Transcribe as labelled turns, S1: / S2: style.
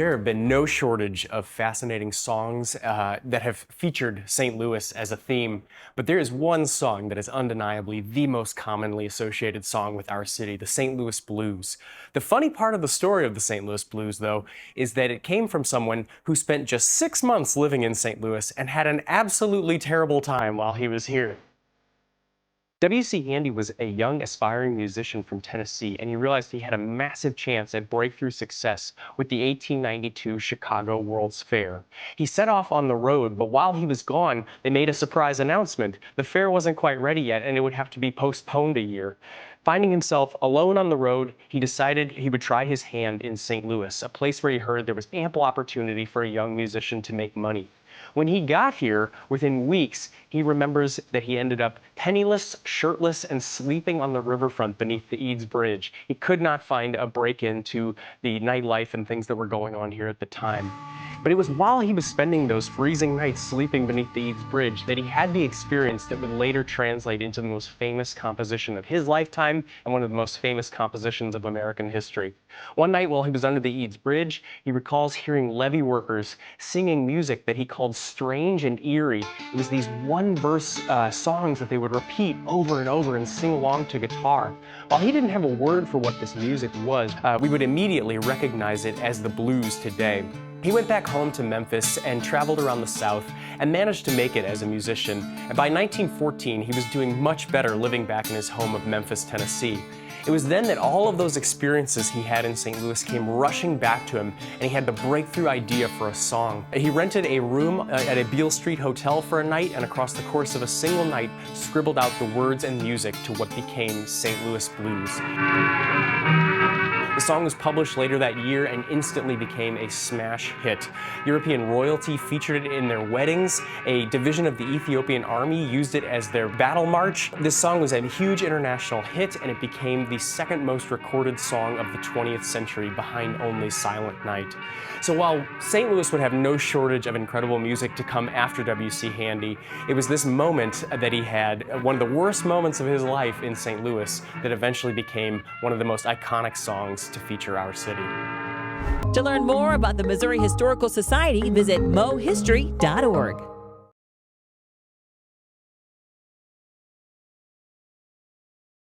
S1: There have been no shortage of fascinating songs that have featured St. Louis as a theme, but there is one song that is undeniably the most commonly associated song with our city, the St. Louis Blues. The funny part of the story of the St. Louis Blues, though, is that it came from someone who spent just 6 months living in St. Louis and had an absolutely terrible time while he was here. W.C. Handy was a young, aspiring musician from Tennessee, and he realized he had a massive chance at breakthrough success with the 1892 Chicago World's Fair. He set off on the road, but while he was gone, they made a surprise announcement. The fair wasn't quite ready yet, and it would have to be postponed a year. Finding himself alone on the road, he decided he would try his hand in St. Louis, a place where he heard there was ample opportunity for a young musician to make money. When he got here, within weeks, he remembers that he ended up penniless, shirtless, and sleeping on the riverfront beneath the Eads Bridge. He could not find a break into the nightlife and things that were going on here at the time. But it was while he was spending those freezing nights sleeping beneath the Eads Bridge that he had the experience that would later translate into the most famous composition of his lifetime and one of the most famous compositions of American history. One night while he was under the Eads Bridge, he recalls hearing levee workers singing music that he called strange and eerie. It was these one-verse songs that they would repeat over and over and sing along to guitar. While he didn't have a word for what this music was, we would immediately recognize it as the blues today. He went back home to Memphis and traveled around the South and managed to make it as a musician. And by 1914, he was doing much better living back in his home of Memphis, Tennessee. It was then that all of those experiences he had in St. Louis came rushing back to him, and he had the breakthrough idea for a song. He rented a room at a Beale Street hotel for a night, and across the course of a single night, scribbled out the words and music to what became St. Louis Blues. The song was published later that year and instantly became a smash hit. European royalty featured it in their weddings. A division of the Ethiopian army used it as their battle march. This song was a huge international hit, and it became the second most recorded song of the 20th century, behind only Silent Night. So while St. Louis would have no shortage of incredible music to come after W.C. Handy, it was this moment that he had, one of the worst moments of his life in St. Louis, that eventually became one of the most iconic songs to feature our city.
S2: To learn more about the Missouri Historical Society, visit mohistory.org.